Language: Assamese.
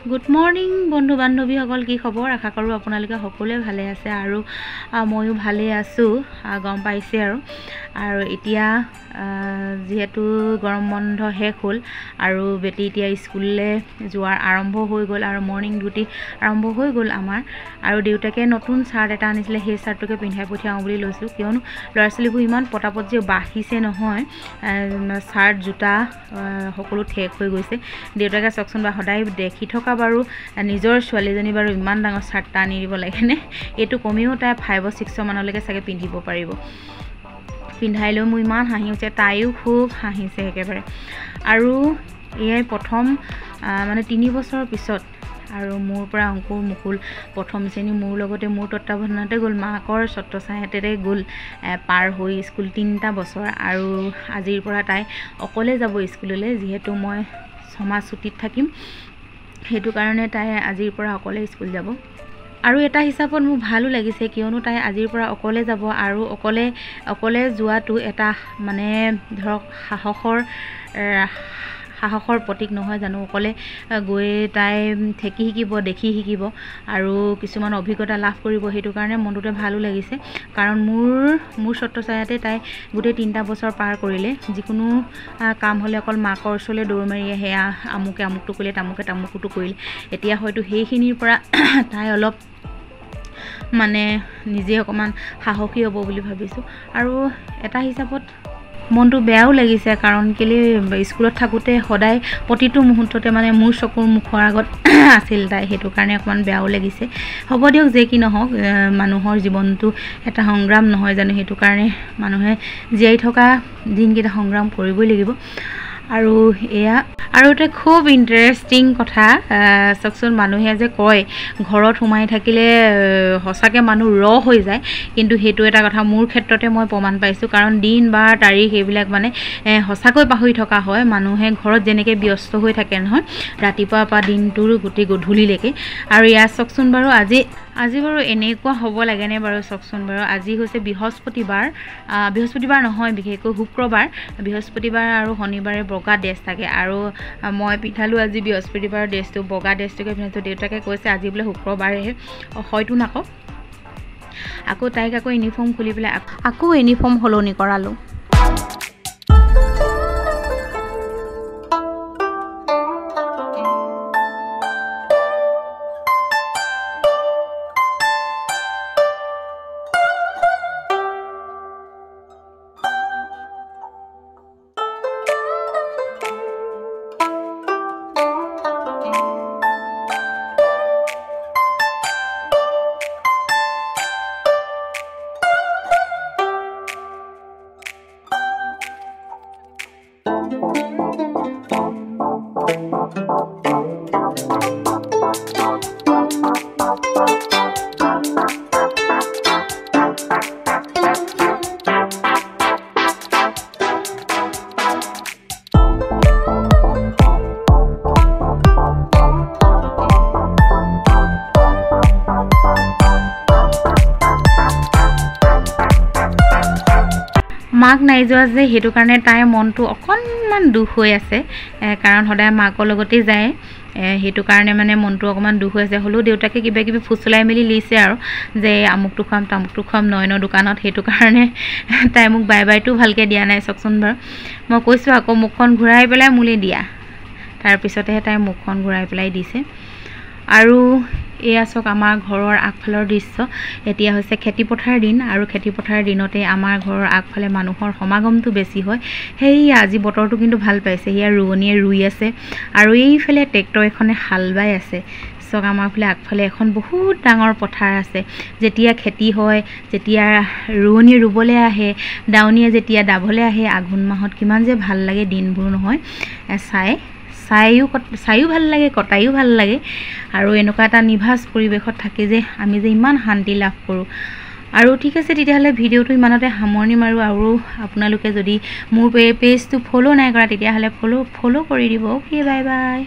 গুড মৰ্নিং বন্ধু বান্ধৱীসকল, কি খবৰ? আশা কৰোঁ আপোনালোকে সকলোৱে ভালে আছে আৰু ময়ো ভালে আছোঁ। গম পাইছে আৰু এতিয়া যিহেতু গৰম বন্ধ শেষ হ'ল আৰু বেটি এতিয়া স্কুললৈ যোৱাৰ আৰম্ভ হৈ গ'ল আৰু মৰ্ণিং ডিউটি আৰম্ভ হৈ গ'ল আমাৰ। আৰু দেউতাকে নতুন চাৰ্ট এটা আনিছিলে, সেই চাৰ্টটোকে পিন্ধাই পঠিয়াওঁ বুলি লৈছোঁ, কিয়নো ল'ৰা ছোৱালীবোৰ ইমান পটাপট যে বাঢ়িছে নহয়, চাৰ্ট জোতা সকলো ঠেক হৈ গৈছে। দেউতাকে চাওকচোন বা সদায় দেখি থকা বাৰু নিজৰ ছোৱালীজনী বাৰু ইমান ডাঙৰ চাৰ্ট এটা আনি দিব লাগেনে? এইটো কমেও তাই 5-6 মানলৈকে চাগে পিন্ধিব পাৰিব। পিন্ধাই লৈ মোৰ ইমান হাঁহি উঠে, তাইও খুব হাঁহিছে একেবাৰে। আৰু এয়াই প্ৰথম মানে 3 বছৰৰ পিছত আৰু মোৰ পৰা অংকুৰ মুকুল প্ৰথম শ্ৰেণী মোৰ লগতে মোৰ তত্ত্বাৱধানতে গ'ল, মাকৰ ছত্ৰছায়াতে গ'ল পাৰ হৈ স্কুল 3টা বছৰ। আৰু আজিৰ পৰা তাই অকলে যাব স্কুললৈ, যিহেতু মই 6 মাহ ছুটীত থাকিম, সেইটো কাৰণে তাই আজিৰ পৰা অকলে স্কুল যাব। আৰু এটা হিচাপত মোৰ ভালো লাগিছে, কিয়নো তাই আজিৰ পৰা অকলে যাব আৰু অকলে যোৱাটো এটা মানে ধৰক সাহসৰ প্ৰতীক নহয় জানো? অকলে গৈ তাই ঠেকি শিকিব, দেখি শিকিব আৰু কিছুমান অভিজ্ঞতা লাভ কৰিব। সেইটো কাৰণে মনটোতে ভালো লাগিছে, কাৰণ মোৰ ছত্ৰছায়াতে তাই গোটেই 3টা বছৰ পাৰ কৰিলে। যিকোনো কাম হ'লে অকল মাকৰ ওচৰলৈ দৌৰ মাৰি আহে, আমুকে আমুকটো কৰিলে, তামুকটো কৰিলে। এতিয়া হয়তো সেইখিনিৰ পৰা তাই অলপ মানে নিজে অকণমান সাহসী হ'ব বুলি ভাবিছোঁ। আৰু এটা হিচাপত মনটো বেয়াও লাগিছে, কাৰণ কেলৈ স্কুলত থাকোঁতে সদায় প্ৰতিটো মুহূৰ্ততে মানে মোৰ চকুৰ মুখৰ আগত আছিল তাই, সেইটো কাৰণে অকণমান বেয়াও লাগিছে। হ'ব দিয়ক, যে কি নহওক, মানুহৰ জীৱনটো এটা সংগ্ৰাম নহয় জানো? সেইটো কাৰণে মানুহে জীয়াই থকা দিনকেইটা সংগ্ৰাম কৰিবই লাগিব। আৰু এটা খুব ইণ্টাৰেষ্টিং কথা, চাওকচোন, মানুহে যে কয় ঘৰত সোমাই থাকিলে সঁচাকৈ মানুহ হৈ যায়, কিন্তু সেইটো এটা কথা মোৰ ক্ষেত্ৰতে মই প্ৰমাণ পাইছোঁ। কাৰণ দিন বাৰ তাৰিখ এইবিলাক মানে সঁচাকৈ পাহৰি থকা হয়। মানুহে ঘৰত যেনেকৈ ব্যস্ত হৈ থাকে নহয়, ৰাতিপুৱাৰ পৰা দিনটোৰ গোটেই গধূলিলৈকে। আৰু ইয়াত চাওকচোন বাৰু আজি বাৰু এনেকুৱা হ'ব লাগেনে বাৰু? চাওকচোন বাৰু, আজি হৈছে বৃহস্পতিবাৰ নহয়, বিশেষকৈ শুক্ৰবাৰ। বৃহস্পতিবাৰ আৰু শনিবাৰে বগা ড্ৰেছ থাকে, আৰু মই পিন্ধালোঁ আজি বৃহস্পতিবাৰৰ ড্ৰেছটো, বগা ড্ৰেছটোকে পিন্ধাইছোঁ। দেউতাকে কৈছে আজি বোলে শুক্ৰবাৰেহে, হয়তো নাকক। তাইক ইউনিফৰ্ম খুলি পেলাই ইউনিফৰ্ম সলনি কৰালোঁ। মাক নাই যোৱা যে, সেইটো কাৰণে তাইৰ মনটো অকণমান দুখ হৈ আছে, কাৰণ সদায় মাকৰ লগতেই যায়। সেইটো কাৰণে মানে মনটো অকণমান দুখ হৈ আছে। হ'লেও দেউতাকে কিবা কিবি ফুচলাই মেলি লিছে আৰু, যে আমুকটো খুৱাম তামুকটো খুৱাম নয়নৰ দোকানত। সেইটো কাৰণে তাই মোক বাই বাইটো ভালকৈ দিয়া নাই। চাওকচোন বাৰু, মই কৈছোঁ আকৌ মুখখন ঘূৰাই পেলাই মোলৈ দিয়া, তাৰপিছতেহে তাই মুখখন ঘূৰাই পেলাই দিছে। আৰু এয়া চাওক আমাৰ ঘৰৰ আগফালৰ দৃশ্য। এতিয়া হৈছে খেতিপথাৰ দিন, আৰু খেতিপথাৰ দিনতে আমাৰ ঘৰৰ আগফালে মানুহৰ সমাগমটো বেছি হয়। আজি বতৰটো কিন্তু ভাল পাইছে, সেয়া ৰোৱনীয়ে ৰুই আছে আৰু এইফালে ট্ৰেক্টৰ এখনে হাল বাই আছে। চাওক, আমাৰ ফালে আগফালে এখন বহুত ডাঙৰ পথাৰ আছে। যেতিয়া খেতি হয়, যেতিয়া ৰোৱনীয়ে ৰুবলৈ আহে, দাৱনীয়ে যেতিয়া দাবলৈ আহে, আঘোণ মাহত কিমান যে ভাল লাগে দিনবোৰ নহয়, চায়ো ভাল লাগে, কটায়ো ভাল লাগে। আৰু এনেকুৱা এটা নিভাঁজ পৰিৱেশত থাকি যে আমি যে ইমান শান্তি লাভ কৰোঁ। আৰু ঠিক আছে, তেতিয়াহ'লে ভিডিঅ'টো ইমানতে সামৰণি মাৰোঁ। আৰু আপোনালোকে যদি মোৰ পেজটো ফ'ল' নাই কৰা, তেতিয়াহ'লে ফ'ল' কৰি দিব। Okay, bye bye.